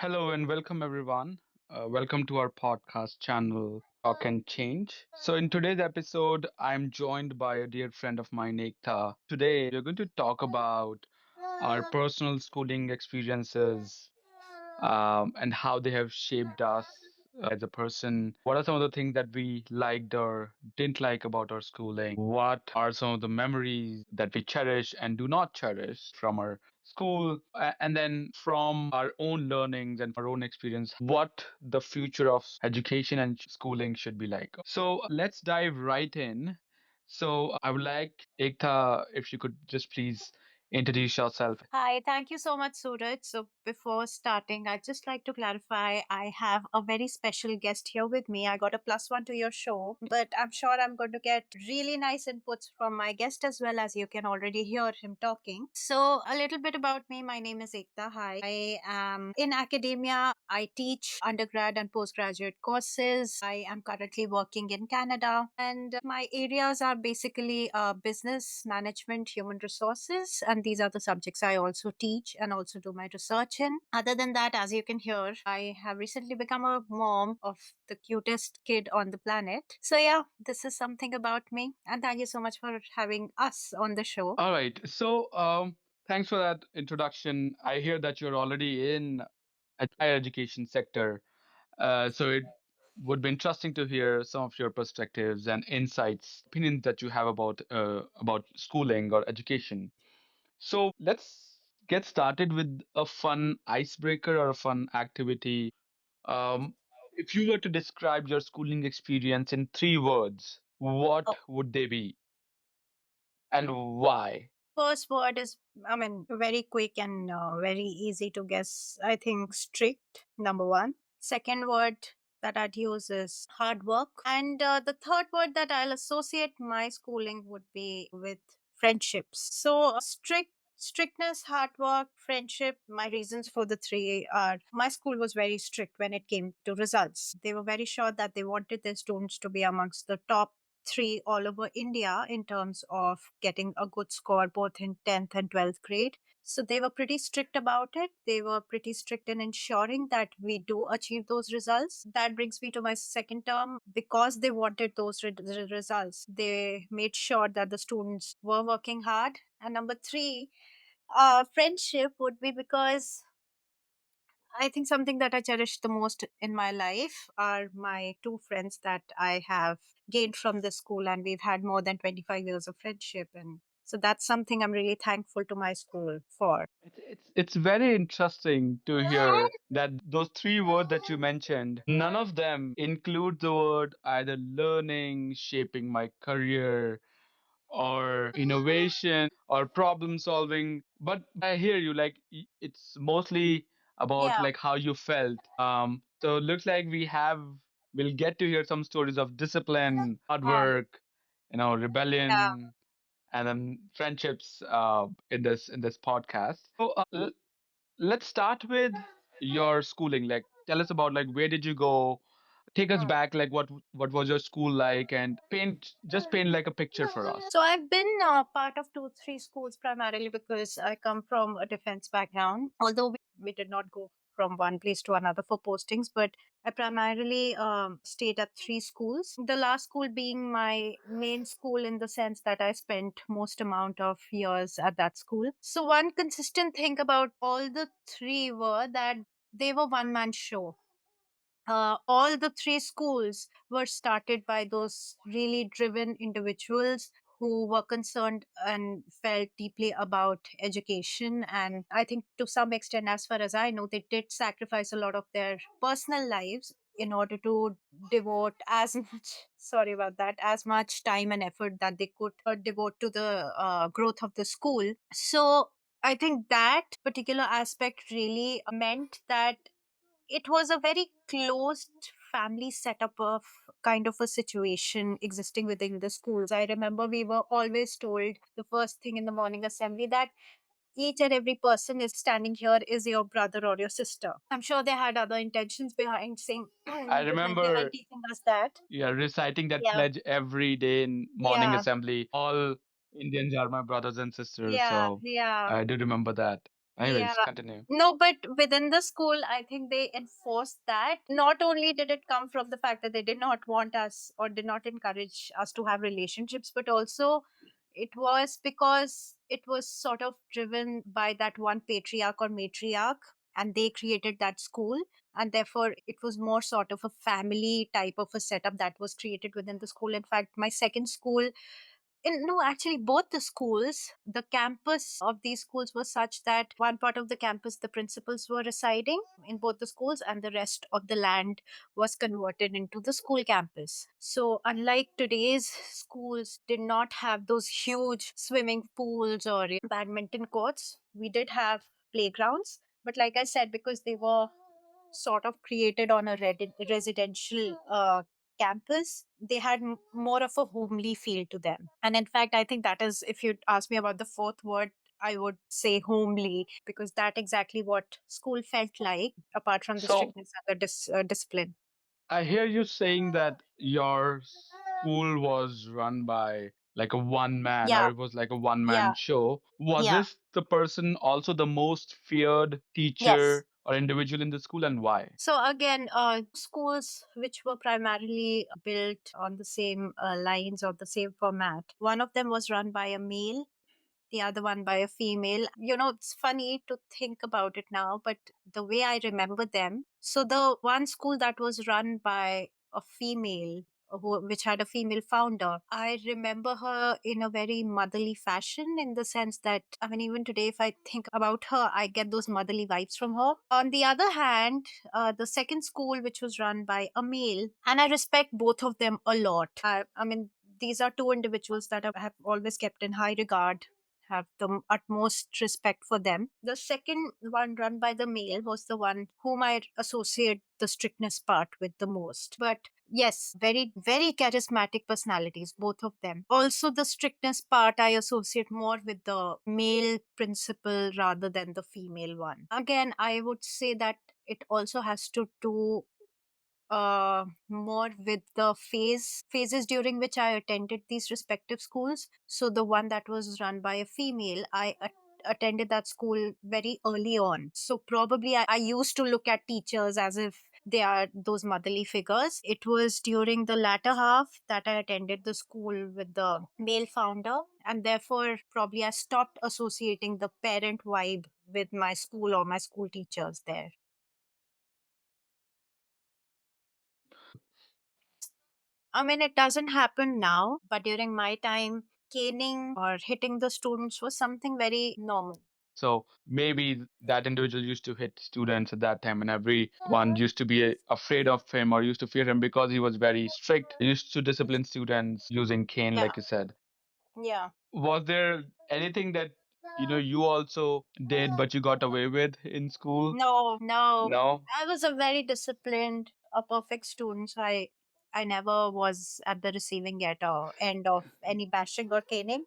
Hello and welcome everyone. Welcome to our podcast channel, Talk and Change. So, in today's episode, I'm joined by a dear friend of mine, Ekta. Today, we're going to talk about our personal schooling experiences and how they have shaped us as a person. What are some of the things that we liked or didn't like about our schooling? What are some of the memories that we cherish and do not cherish from our school? And then from our own learnings and our own experience, what the future of education and schooling should be like. So let's dive right in. So I would like Ekta, if you could just please introduce yourself. Hi, thank you so much, Suraj. So, before starting, I'd just like to clarify I have a very special guest here with me. I got a plus one to your show, but I'm sure I'm going to get really nice inputs from my guest as well, as you can already hear him talking. So, a little bit about me. My name is Ekta. Hi. I am in academia. I teach undergrad and postgraduate courses. I am currently working in Canada, and my areas are basically business management, human resources, and these are the subjects I also teach and also do my research in. Other than that, as you can hear, I have recently become a mom of the cutest kid on the planet. So, yeah, this is something about me, and thank you so much for having us on the show. All right. So, thanks for that introduction. I hear that you're already in a higher education sector. So it would be interesting to hear some of your perspectives and insights, opinions that you have about schooling or education. So let's get started with a fun icebreaker or a fun activity. Um, if you were to describe your schooling experience in three words, what would they be and why? First word is, I mean, very quick and very easy to guess. I think strict, number one. Second word that I'd use is hard work. And the third word that I'll associate my schooling would be with friendships. So, strictness, hard work, friendship. My reasons for the three are my school was very strict when it came to results. They were very sure that they wanted their students to be amongst the top three all over India in terms of getting a good score both in 10th and 12th grade. So they were pretty strict about it. They were pretty strict in ensuring that we do achieve those results. That brings me to my second term. Because they wanted those results, they made sure that the students were working hard. And number three, friendship would be because I think something that I cherish the most in my life are my two friends that I have gained from the school, and we've had more than 25 years of friendship. And so that's something I'm really thankful to my school for. It's very interesting to hear that those three words that you mentioned, none of them include the word either learning, shaping my career, or innovation or problem solving. But I hear you like it's mostly about Yeah. like how you felt. So it looks like we'll get to hear some stories of discipline, hard Um, work, yeah. rebellion, and then friendships in this podcast. So let's start with your schooling. Like, tell us about like where did you go? Take us back. Like, what was your school like? And paint like a picture for us. So I've been part of two, three schools primarily because I come from a defense background. Although we did not go from one place to another for postings, but I primarily stayed at three schools. The last school being my main school in the sense that I spent most amount of years at that school. So one consistent thing about all the three were that they were one man show. All the three schools were started by those really driven individuals who were concerned and felt deeply about education. And I think to some extent, as far as I know, they did sacrifice a lot of their personal lives in order to devote as much, sorry about that, as much time and effort that they could devote to the growth of the school. So I think that particular aspect really meant that it was a very closed family setup of kind of a situation existing within the schools. I remember we were always told the first thing in the morning assembly that each and every person is standing here is your brother or your sister. I'm sure they had other intentions behind saying I behind remember, teaching us that. yeah, reciting that Yeah. pledge every day in morning Yeah. assembly. All Indians are my brothers and sisters, Yeah. so Yeah. I do remember that. Anyways, Yeah. continue. No, but within the school, I think they enforced that. Not only did it come from the fact that they did not want us or did not encourage us to have relationships, but also it was because it was sort of driven by that one patriarch or matriarch, and they created that school. And therefore, it was more sort of a family type of a setup that was created within the school. In fact, my second school, no, actually, both the schools, the campus of these schools was such that one part of the campus, the principals were residing in both the schools, and the rest of the land was converted into the school campus. So, unlike today's schools, did not have those huge swimming pools or badminton courts. We did have playgrounds, but like I said, because they were sort of created on a residential campus, they had more of a homely feel to them. And in fact, I think that is, if you ask me about the fourth word, I would say homely, because that exactly what school felt like, apart from the So strictness and the discipline. I hear you saying that your school was run by like a one man, or Yeah, it was like a one man yeah, show. Was yeah. this the person also the most feared Yes. teacher or individual in the school, and why? So again, two schools which were primarily built on the same lines or the same format. One of them was run by a male, the other one by a female. It's funny to think about it now, but the way I remember them, so the one school that was run by a female, which had a female founder, I remember her in a very motherly fashion, in the sense that, I mean, even today, if I think about her, I get those motherly vibes from her. On the other hand, the second school, which was run by a male, and I respect both of them a lot. I mean, these are two individuals that I have always kept in high regard, have the utmost respect for them. The second one, run by the male, was the one whom I associate the strictness part with the most. But yes, very, very charismatic personalities, both of them. Also, the strictness part I associate more with the male principal rather than the female one. Again, I would say that it also has to do more with the phases during which I attended these respective schools. So the one that was run by a female, I attended that school very early on. So probably I used to look at teachers as if they are those motherly figures. It was during the latter half that I attended the school with the male founder, and therefore probably I stopped associating the parent vibe with my school or my school teachers there. I mean, it doesn't happen now, but during my time, caning or hitting the students was something very normal. So maybe that individual used to hit students at that time, and everyone used to be afraid of him or used to fear him because he was very strict. He used to discipline students using cane, Yeah, like you said. yeah. Was there anything that you also did but you got away with in school? No, no. No? I was a very disciplined, a perfect student. So I never was at the receiving end of any bashing or caning.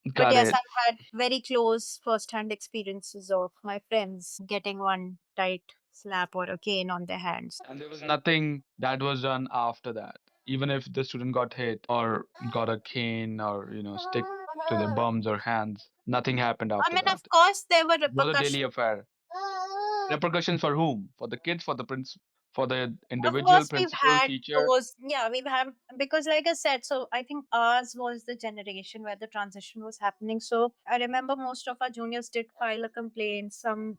But Got yes, it. I've had very close first-hand experiences of my friends getting one tight slap or a cane on their hands. And there was nothing that was done after that. Even if the student got hit or got a cane or, stick to their bums or hands, nothing happened I after mean, of that. course, there were It was a repercussions. daily affair. Repercussions for whom? For the kids, for the for the Of individual course, we've principal, had teacher? those. Yeah, we've had, because, like I said, so I think ours was the generation where the transition was happening. So I remember most of our juniors did file a complaint. Some,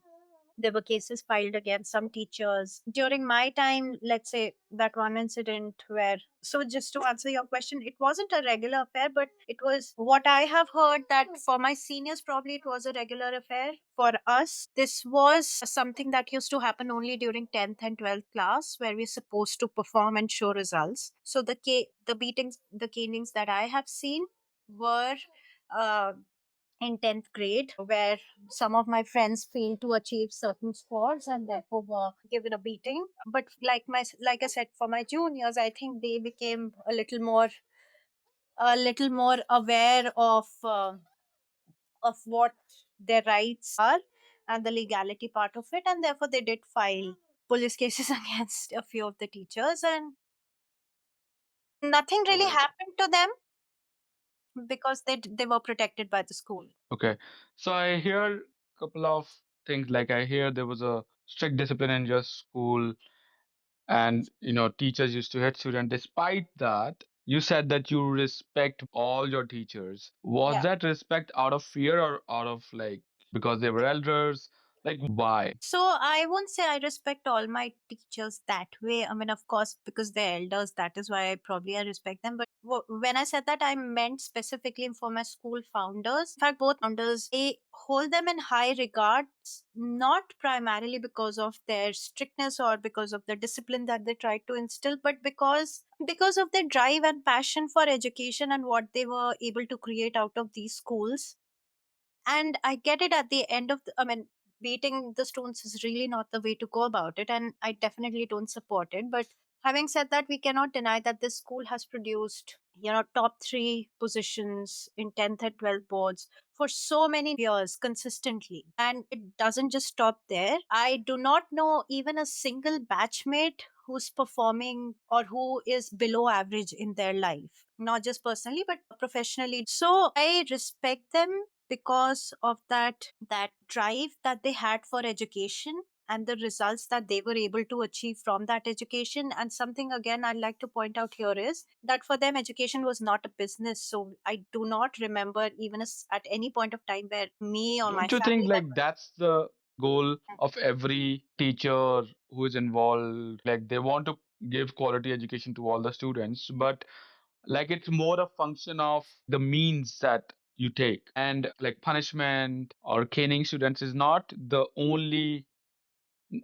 there were cases filed against some teachers. During my time, let's say that one incident where, so just to answer your question, it wasn't a regular affair, but it was what I have heard that for my seniors, probably it was a regular affair. For us, this was something that used to happen only during 10th and 12th class, where we're supposed to perform and show results. So the beatings, the canings that I have seen were uh, in 10th grade, where some of my friends failed to achieve certain scores and therefore were given a beating. But like I said, for my juniors, I think they became a little more aware of what their rights are and the legality part of it, and therefore they did file police cases against a few of the teachers, and nothing All really right. happened to them because they were protected by the school. Okay. So I hear a couple of things like I hear there was a strict discipline in your school, and teachers used to hit students. Despite that, you said that you respect all your teachers. Was Yeah. that respect out of fear or out of like because they were elders? Like why? So I won't say I respect all my teachers that way. I mean, of course, because they're elders, that is why I respect them. But when I said that, I meant specifically for my school founders. In fact, both founders, they hold them in high regard, not primarily because of their strictness or because of the discipline that they try to instill, but because of their drive and passion for education and what they were able to create out of these schools. And I get it at the end of I mean, beating the students is really not the way to go about it, and I definitely don't support it. But having said that, we cannot deny that this school has produced, top 3 positions in 10th and 12th boards for so many years consistently, and it doesn't just stop there. I do not know even a single batchmate who's performing or who is below average in their life, not just personally but professionally. So I respect them because of that drive that they had for education and the results that they were able to achieve from that education. And something again I'd like to point out here is that for them education was not a business. So I do not remember even at any point of time where me or my Don't you think family like members. that's the goal of every teacher who is involved? Like they want to give quality education to all the students, but like it's more a function of the means that you take. And like punishment or caning students is not the only,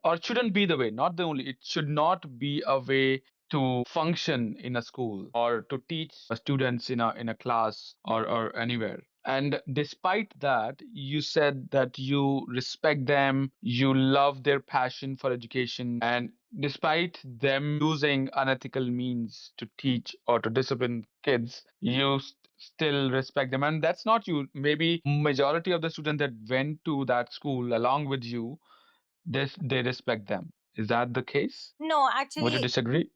or shouldn't be the way, not the only, it should not be a way to function in a school or to teach students in a class or anywhere. And despite that, you said that you respect them, you love their passion for education, and despite them using unethical means to teach or to discipline kids, you still respect them. And that's not you. Maybe majority of the students that went to that school along with you, they respect them. Is that the case? No, Would you actually, disagree?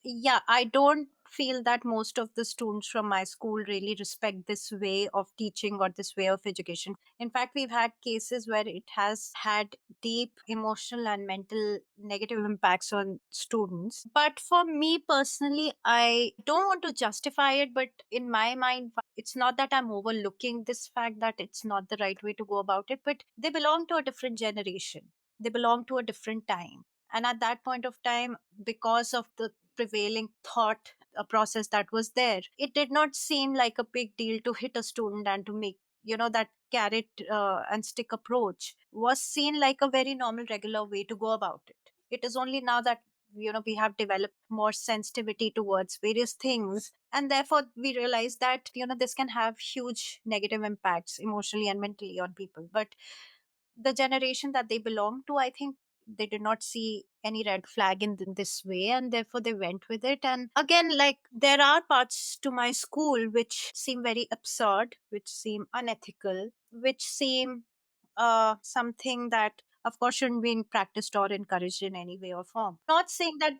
yeah, I don't feel that most of the students from my school really respect this way of teaching or this way of education. In fact, we've had cases where it has had deep emotional and mental negative impacts on students. But for me personally, I don't want to justify it, but in my mind, it's not that I'm overlooking this fact that it's not the right way to go about it, but they belong to a different generation, they belong to a different time. And at that point of time, because of the prevailing thought a process that was there, it did not seem like a big deal to hit a student and to make, that carrot and stick approach was seen like a very normal regular way to go about it. It is only now that we have developed more sensitivity towards various things, and therefore we realize that this can have huge negative impacts emotionally and mentally on people. But the generation that they belong to, I think they did not see any red flag in this way, and therefore they went with it. And again, like, there are parts to my school which seem very absurd, which seem unethical, which seem something that of course shouldn't be practiced or encouraged in any way or form. Not saying that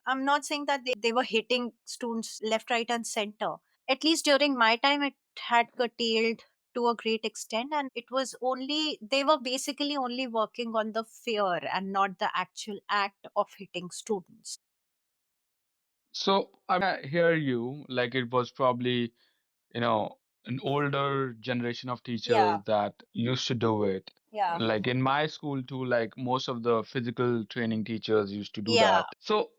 I'm not saying that they were hitting students left, right, and center. At least during my time, it had curtailed to a great extent, and it was only, they were basically only working on the fear and not the actual act of hitting students. So I hear you. Like it was probably, you know, an older generation of Yeah, teachers that used to do it. yeah, Like in my school too, like most of the physical training teachers used to do yeah. that. So,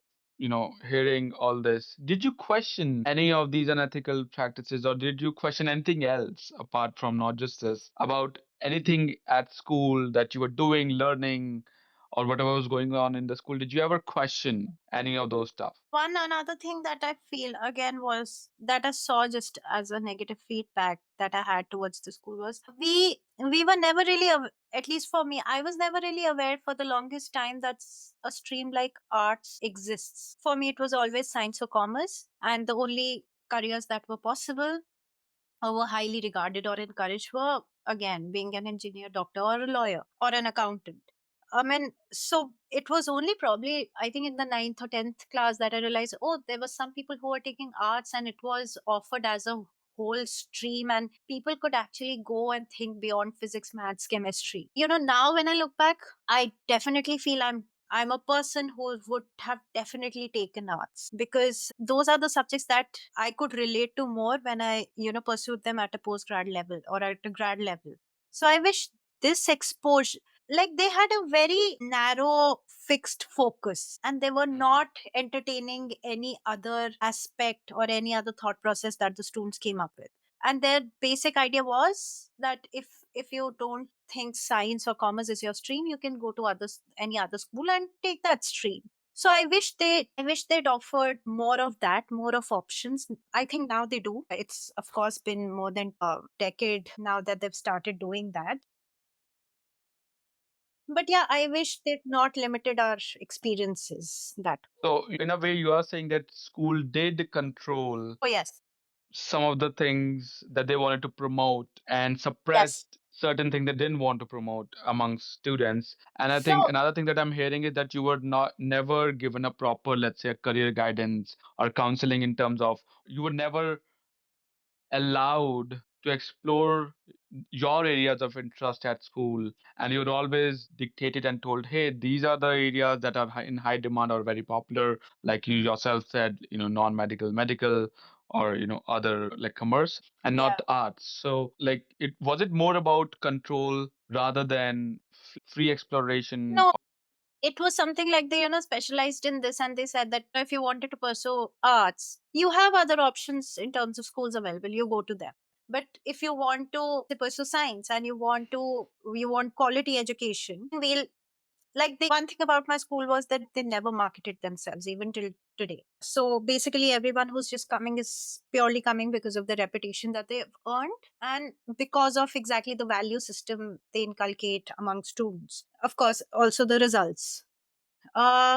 hearing all this, did you question any of these unethical practices, or did you question anything else apart from not just this, about anything at school that you were doing, learning, or whatever was going on in the school? Did you ever question any of those stuff? One another thing that I feel again was that I saw just as a negative feedback that I had towards the school was we were never really at least for me, I was never really aware for the longest time that a stream like arts exists. For me, it was always science or commerce, and the only careers that were possible or were highly regarded or encouraged were, again, being an engineer, doctor, or a lawyer, or an accountant. I mean, so it was only probably, I think, in the ninth or 10th class that I realized, oh, there were some people who were taking arts and it was offered as a whole stream, and people could actually go and think beyond physics, maths, chemistry. Now when I look back, I definitely feel I'm a person who would have definitely taken arts, because those are the subjects that I could relate to more when I, pursued them at a post grad level or at a grad level. So I wish this exposure, like, they had a very narrow fixed focus, and they were not entertaining any other aspect or any other thought process that the students came up with. And their basic idea was that if you don't think science or commerce is your stream, you can go to any other school and take that stream. So I wish they'd offered more of that, more of options. I think now they do. It's of course been more than a decade now that they've started doing that. But yeah, I wish they'd not limited our experiences that. So in a way, you are saying that school did control Oh yes. some of the things that they wanted to promote and Yes. suppressed certain things they didn't want to promote amongst students. And I think So another thing that I'm hearing is that you were not never given a proper, let's say, career guidance or counseling in terms of you were never allowed to explore your areas of interest at school, and you're always dictated and told, hey, these are the areas that are in high demand or very popular, like you yourself said, non-medical, medical, or other like commerce, and yeah. not arts. So like, it was it more about control rather than free exploration? No, it was something like they, specialized in this, and they said that if you wanted to pursue arts, you have other options in terms of schools available, you go to them. But if you want to pursue science and you want quality education, we'll, like, the one thing about my school was that they never marketed themselves even till today. So basically everyone who's just coming is purely coming because of the reputation that they've earned, and because of exactly the value system they inculcate among students, of course also the results.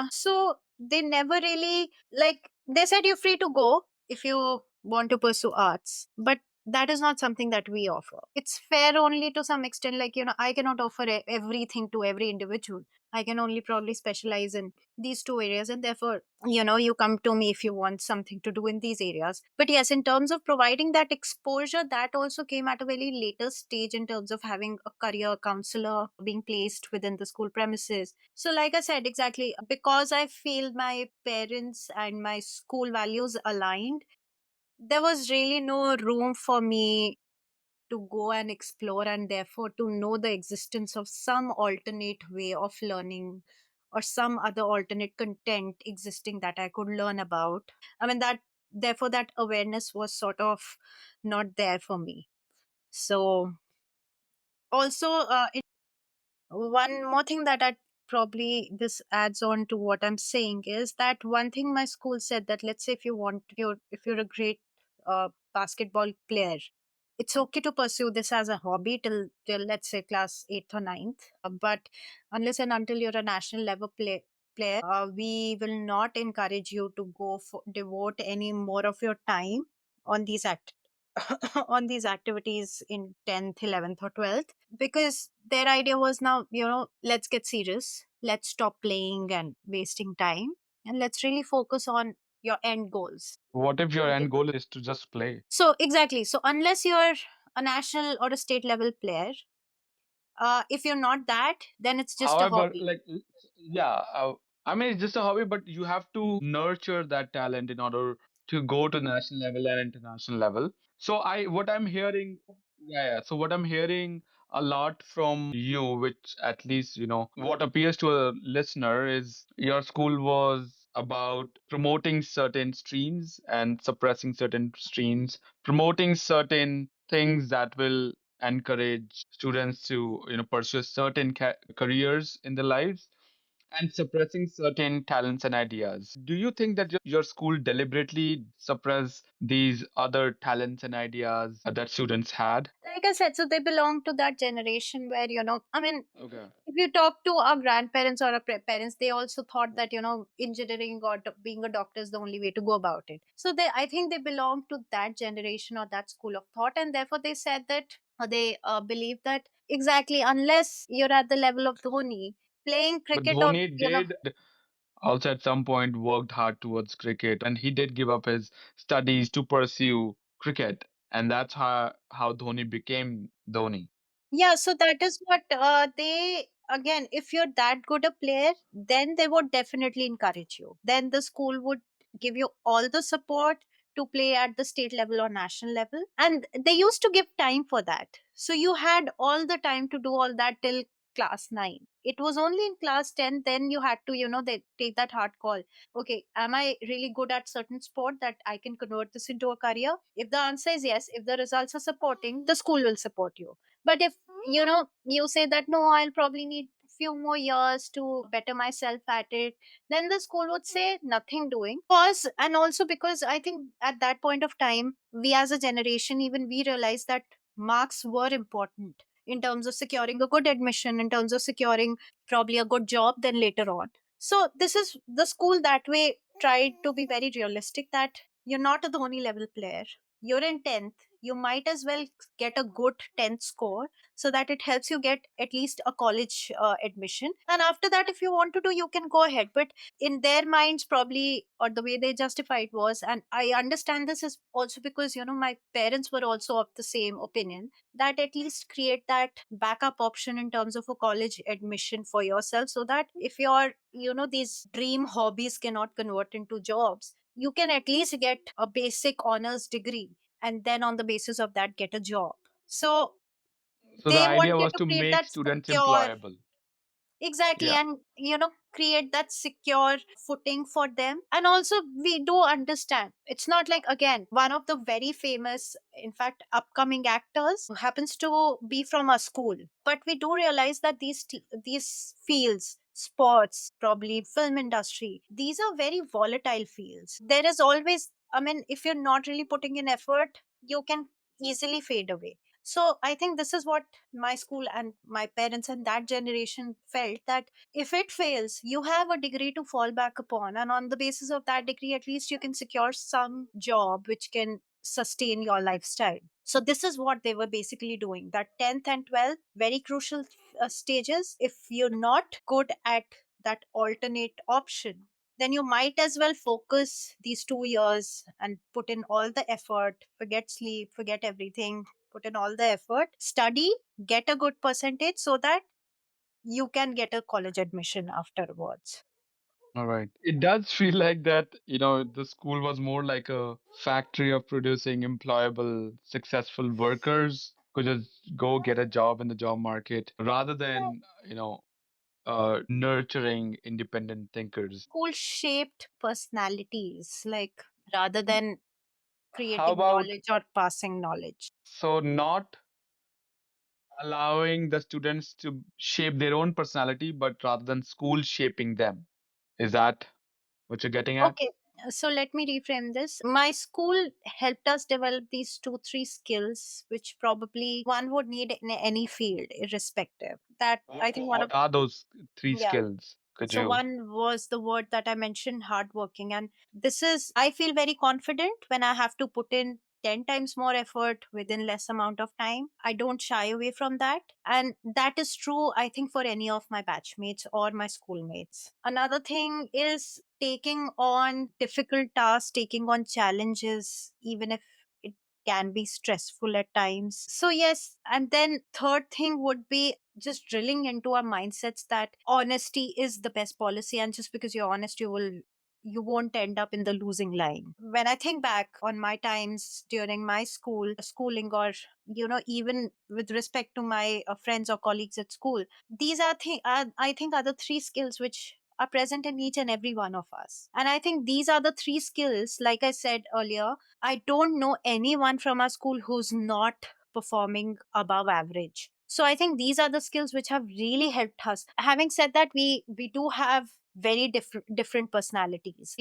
So they never really, like, they said you're free to go if you want to pursue arts, but that is not something that we offer. It's fair only to some extent. Like, I cannot offer everything to every individual. I can only probably specialize in these two areas, and therefore, you come to me if you want something to do in these areas. But yes, in terms of providing that exposure, that also came at a very later stage in terms of having a career counselor being placed within the school premises. So, like I said, exactly, because I feel my parents and my school values aligned, there was really no room for me to go and explore, and therefore to know the existence of some alternate way of learning or some other alternate content existing that I could learn about. I mean, that, therefore, that awareness was sort of not there for me. So, also, one more thing that I probably this adds on to what I'm saying is that one thing my school said, that let's say if you're a great basketball player, it's okay to pursue this as a hobby till let's say class 8th or ninth. But unless and until you're a national level player, we will not encourage you to go for devote any more of your time on these on these activities in 10th, 11th, or 12th, because their idea was, now, let's get serious, let's stop playing and wasting time, and let's really focus on your end goals. What if your Okay. end goal is to just play? So exactly, so unless you're a national or a state level player, if you're not that, then it's just a However, hobby. like, yeah, I mean, it's just a hobby, but you have to nurture that talent in order to go to national level and international level. So what I'm hearing, yeah, yeah. So what I'm hearing a lot from you, which at least, what appears to a listener is your school was about promoting certain streams and suppressing certain streams, promoting certain things that will encourage students to pursue certain careers in their lives, and suppressing certain talents and ideas. Do you think that your school deliberately suppress these other talents and ideas that students had? Like I said, so they belong to that generation where, I mean, Okay. if you talk to our grandparents or our parents, they also thought that, engineering or being a doctor is the only way to go about it. So I think they belong to that generation or that school of thought, and therefore they said that, or they believe that, exactly, unless you're at the level of Dhoni playing But cricket, or Dhoni did also at some point worked hard towards cricket, and he did give up his studies to pursue cricket. And that's how Dhoni became Dhoni. Yeah, so that is what they again, if you're that good a player, then they would definitely encourage you. Then the school would give you all the support to play at the state level or national level. And they used to give time for that. So you had all the time to do all that till class 9. It was only in class 10 then you had to, they take that hard call. Okay, am I really good at certain sport that I can convert this into a career? If the answer is yes, if the results are supporting, the school will support you. But if you say that no, I'll probably need few more years to better myself at it, then the school would say nothing doing. Cause and also because I think at that point of time, we as a generation, even we realized that marks were important in terms of securing a good admission, in terms of securing probably a good job then later on. So this is the school that way tried to be very realistic that you're not a Dhoni level player. You're in 10th. You might as well get a good 10th score so that it helps you get at least a college admission. And after that, if you want to do, you can go ahead. But in their minds, probably, or the way they justified was, and I understand this is also because, my parents were also of the same opinion that at least create that backup option in terms of a college admission for yourself so that if your, these dream hobbies cannot convert into jobs, you can at least get a basic honors degree and then on the basis of that get a job. So So the they idea wanted was to to create make that students secure. employable. Exactly. Yeah. And, create that secure footing for them. And also, we do understand it's not like, again, one of the very famous, in fact, upcoming actors who happens to be from a school. But we do realize that these fields, sports, probably film industry, these are very volatile fields. There is always, I mean, if you're not really putting in effort, you can easily fade away. So I think this is what my school and my parents and that generation felt that if it fails, you have a degree to fall back upon. And on the basis of that degree, at least you can secure some job which can sustain your lifestyle. So this is what they were basically doing. That 10th and 12th, very crucial stages. If you're not good at that alternate option, then you might as well focus these 2 years and put in all the effort, forget sleep, forget everything, put in all the effort, study, get a good percentage so that you can get a college admission afterwards. All right. It does feel like that, the school was more like a factory of producing employable, successful workers who just go get a job in the job market rather than, nurturing independent thinkers. School shaped personalities, like rather than How creating about, knowledge or passing knowledge. so not allowing the students to shape their own personality, but rather than school shaping them? Is that what you're getting at? Okay, so let me reframe this. My school helped us develop these two, three skills, which probably one would need in any field, irrespective. That I think one of, What are those three yeah. skills? Could So you? one was the word that I mentioned, hardworking. And this is, I feel very confident when I have to put in 10 times more effort within less amount of time. I don't shy away from that. And that is true, I think, for any of my batchmates or my schoolmates. Another thing is taking on difficult tasks, taking on challenges, even if it can be stressful at times. So, yes. And then, third thing would be just drilling into our mindsets that honesty is the best policy. And just because you're honest, you won't end up in the losing line. When I think back on my times during my schooling, or even with respect to my friends or colleagues at school, these are I think are the three skills which are present in each and every one of us. And I think these are the three skills, like I said earlier, I don't know anyone from our school who's not performing above average. So I think these are the skills which have really helped us. Having said that, we do have very different personalities.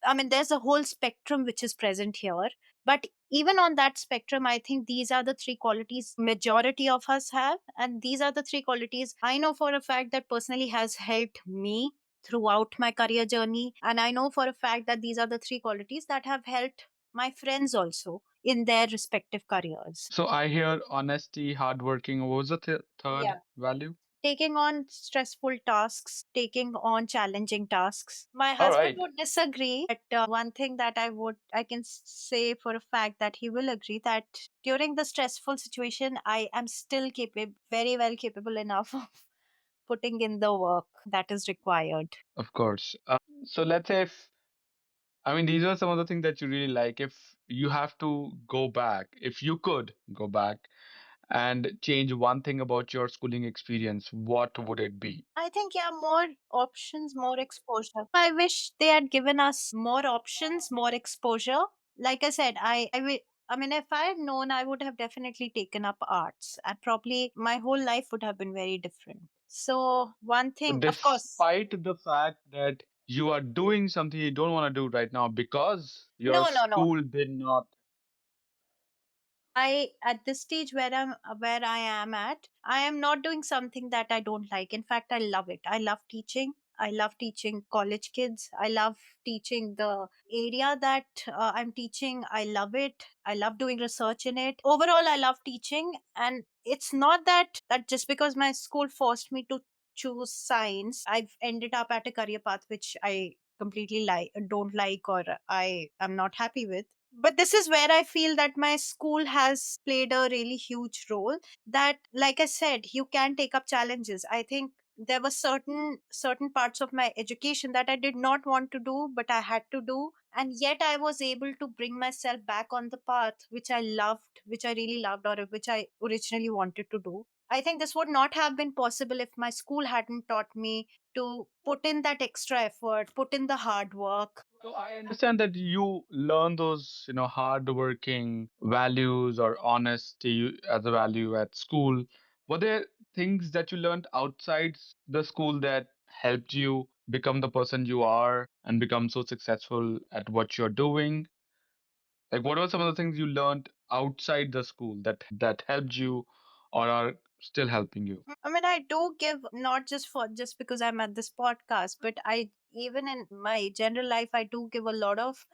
I mean, there's a whole spectrum which is present here. But even on that spectrum, I think these are the three qualities majority of us have. And these are the three qualities I know for a fact that personally has helped me throughout my career journey. And I know for a fact that these are the three qualities that have helped my friends also in their respective careers. So I hear honesty, hardworking. What was the third Yeah. value? taking on stressful tasks, taking on challenging tasks. My All husband right. would disagree, but one thing that I can say for a fact that he will agree that during the stressful situation, I am still capable, very well capable enough of putting in the work that is required. Of course. So let's say if, I mean, these are some of the things that you really like. If you have to go back, if you could go back and change one thing about your schooling experience, what would it be? I think, yeah, more options, more exposure. I wish they had given us more options, more exposure. Like I said, I mean, if I had known, I would have definitely taken up arts, and probably my whole life would have been very different. So, one So thing, of course, despite the fact that you are doing something you don't want to do right now because your no, no, no. school did not. I at this stage where I am at, I am not doing something that I don't like. In fact, I love it. I love teaching. I love teaching college kids. I love teaching the area that I'm teaching. I love it. I love doing research in it. Overall, I love teaching, and it's not that just because my school forced me to choose science, I've ended up at a career path which I completely don't like, or I am not happy with. But this is where I feel that my school has played a really huge role. That, like I said, you can take up challenges. I think there were certain parts of my education that I did not want to do, but I had to do, and yet I was able to bring myself back on the path which I loved, which I really loved, or which I originally wanted to do. I think this would not have been possible if my school hadn't taught me to put in that extra effort, put in the hard work. So I understand that you learn those, hardworking values or honesty as a value at school. Were there things that you learned outside the school that helped you become the person you are and become so successful at what you're doing? Like, what were some of the things you learned outside the school that helped you or are still helping you? I mean, I do give, not just because I'm at this podcast, but I, even in my general life, I do give a lot of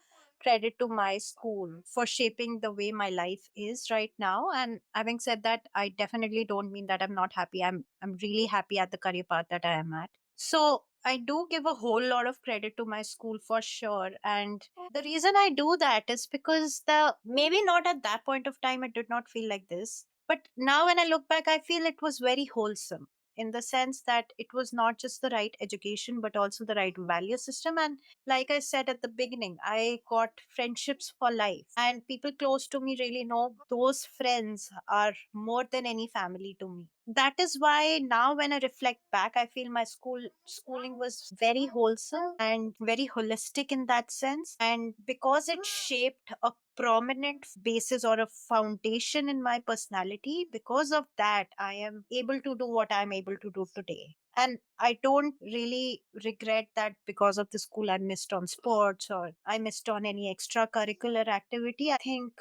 credit to my school for shaping the way my life is right now. And having said that, I definitely don't mean that I'm not happy. I'm really happy at the career path that I am at. So I do give a whole lot of credit to my school for sure. And the reason I do that is because the maybe not at that point of time it did not feel like this. But now when I look back, I feel it was very wholesome in the sense that it was not just the right education, but also the right value system. And like I said at the beginning, I got friendships for life. And people close to me really know those friends are more than any family to me. That is why now when I reflect back, I feel my schooling was very wholesome and very holistic in that sense. And because it shaped a prominent basis or a foundation in my personality, because of that I am able to do what I'm able to do today. And I don't really regret that because of the school I missed on sports or I missed on any extracurricular activity. I think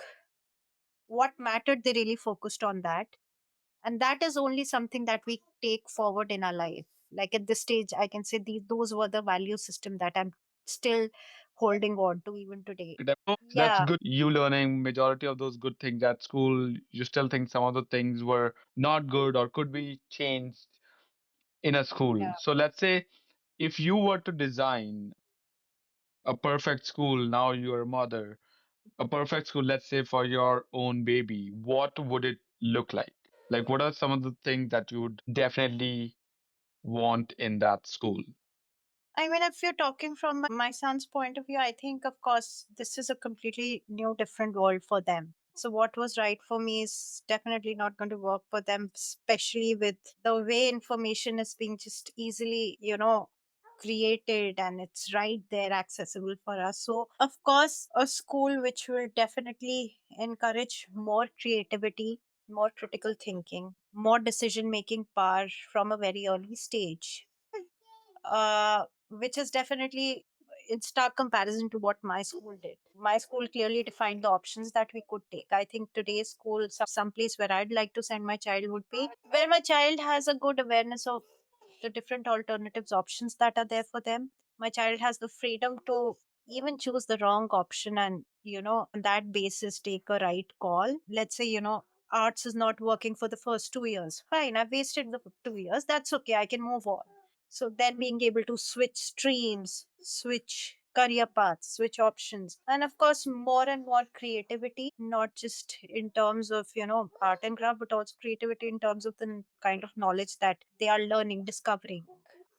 what mattered, they really focused on that. And that is only something that we take forward in our life. Like at this stage, I can say those were the value system that I'm still holding on to even today. So that's Yeah. good. You learning majority of those good things at school. You still think some of the things were not good or could be changed in a school. Yeah. So let's say if you were to design a perfect school, now you're a mother, a perfect school, let's say for your own baby, what would it look like? Like, what are some of the things that you would definitely want in that school? I mean, if you're talking from my son's point of view, I think, of course, this is a completely new, different world for them. So, what was right for me is definitely not going to work for them, especially with the way information is being just easily, created and it's right there accessible for us. So, of course, a school which will definitely encourage more creativity, more critical thinking, more decision making power from a very early stage, which is definitely in stark comparison to what my school did. My school clearly defined the options that we could take. I think today's school, some place where I'd like to send my child would be where my child has a good awareness of the different alternatives, options that are there for them. My child has the freedom to even choose the wrong option and, on that basis, take a right call. Let's say, arts is not working for the first 2 years. Fine, I've wasted the 2 years. That's okay. I can move on. So then being able to switch streams, switch career paths, switch options, and of course, more and more creativity, not just in terms of, art and craft, but also creativity in terms of the kind of knowledge that they are learning, discovering.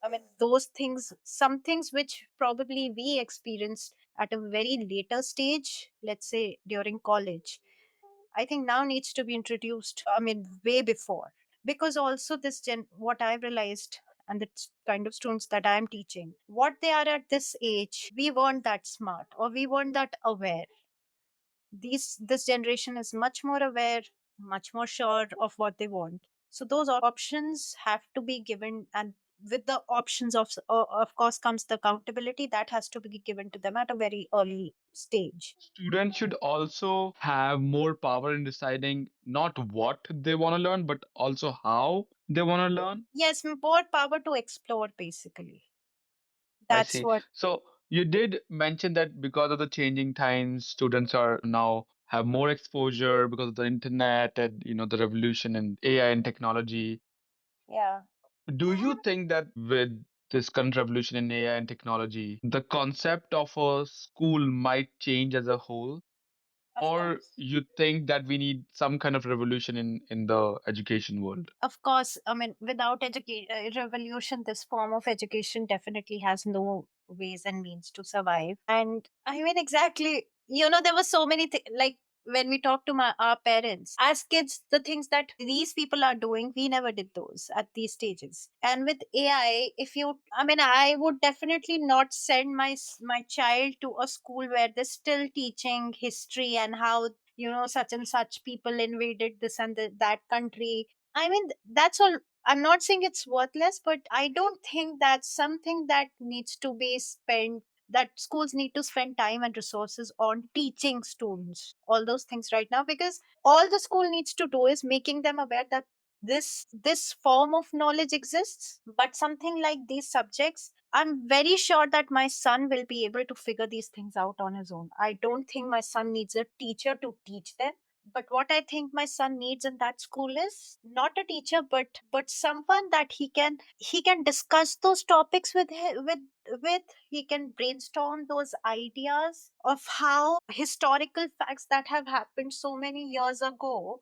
I mean, those things, some things which probably we experienced at a very later stage, let's say during college, I think now needs to be introduced. I mean, way before. Because also, what I've realized, and the kind of students that I'm teaching, what they are at this age, we weren't that smart or we weren't that aware. This generation is much more aware, much more sure of what they want. So those options have to be given, and with the options of course comes the accountability that has to be given to them at a very early stage. Students should also have more power in deciding not what they want to learn, but also how they want to learn. Yes, more power to explore, basically. I That's see. what. So you did mention that because of the changing times, students are now have more exposure because of the internet and the revolution in AI and technology. Yeah. Do you think that with this current revolution in AI and technology, the concept of a school might change as a whole? Of Or course. you think that we need some kind of revolution in the education world? Of course, I mean, without revolution, this form of education definitely has no ways and means to survive. And I mean, exactly, there were so many things, like when we talk to our parents as kids, the things that these people are doing, we never did those at these stages. And with AI, I mean, I would definitely not send my child to a school where they're still teaching history and how, such and such people invaded this and that country. I mean, that's all. I'm not saying it's worthless, but I don't think that's something that needs to be spent, that schools need to spend time and resources on teaching students all those things right now, because all the school needs to do is making them aware that this form of knowledge exists. But something like these subjects, I'm very sure that my son will be able to figure these things out on his own. I don't think my son needs a teacher to teach them. But what I think my son needs in that school is not a teacher, but someone that he can discuss those topics with. He can brainstorm those ideas of how historical facts that have happened so many years ago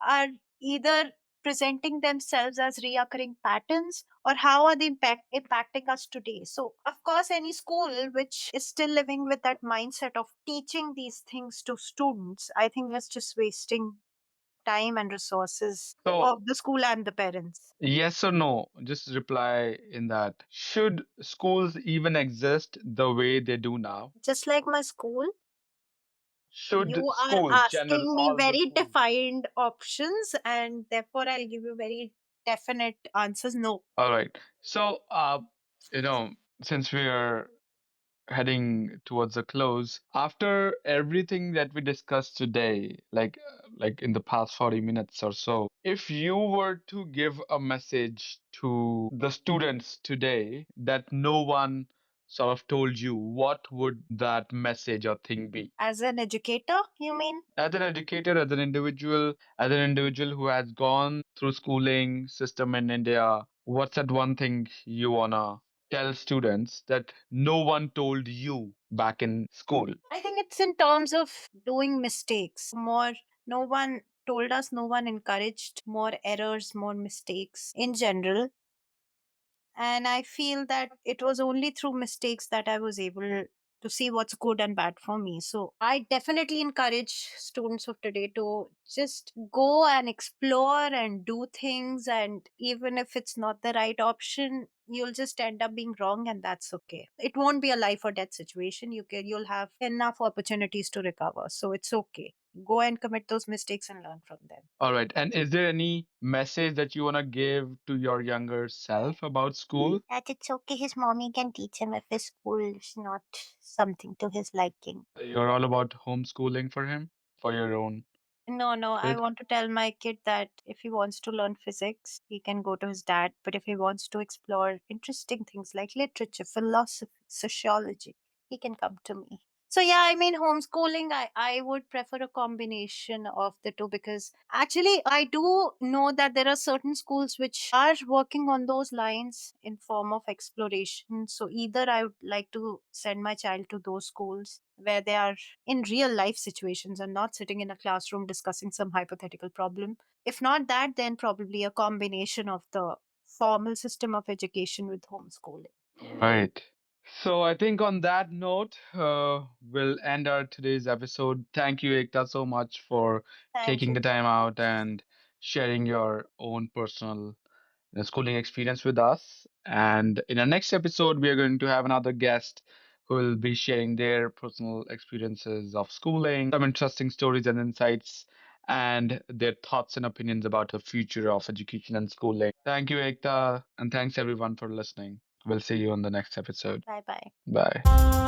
are either presenting themselves as reoccurring patterns, or how are they impacting us today. So of course, any school which is still living with that mindset of teaching these things to students, I think is just wasting time and resources So, of the school and the parents. yes or no? Just reply in that. Should schools even exist the way they do now? Just like my school, Should you are schools, general, asking me all the very schools? defined options, and therefore I'll give you very definite answers. No. All right. So, you know, since we are heading towards a close, after everything that we discussed today, like in the past 40 minutes or so, if you were to give a message to the students today that no one sort of told you, what would that message or thing be? As an educator, you mean? As an educator, as an individual who has gone through schooling system in India, what's that one thing you wanna tell students that no one told you back in school? I think it's in terms of doing mistakes more. No one told us, no one encouraged more errors, more mistakes in general. And I feel that it was only through mistakes that I was able to see what's good and bad for me. So I definitely encourage students of today to just go and explore and do things. And even if it's not the right option, you'll just end up being wrong, and that's okay. It won't be a life or death situation. You'll have enough opportunities to recover. So it's okay. Go and commit those mistakes and learn from them. All right. And is there any message that you wanna give to your younger self about school? That it's okay. His mommy can teach him if his school is not something to his liking. You're all about homeschooling for him, for your own No, no, I kid? want to tell my kid that if he wants to learn physics, he can go to his dad. But if he wants to explore interesting things like literature, philosophy, sociology, he can come to me. So yeah, I mean homeschooling, I would prefer a combination of the two, because actually I do know that there are certain schools which are working on those lines in form of exploration. So either I would like to send my child to those schools where they are in real life situations and not sitting in a classroom discussing some hypothetical problem. If not that, then probably a combination of the formal system of education with homeschooling. Right. So I think on that note, we'll end our today's episode. Thank you, Ekta, so much for Thank taking you. the time out and sharing your own personal schooling experience with us. And in our next episode, we are going to have another guest who will be sharing their personal experiences of schooling, some interesting stories and insights, and their thoughts and opinions about the future of education and schooling. Thank you, Ekta, and thanks everyone for listening. We'll see you on the next episode. Bye bye. Bye.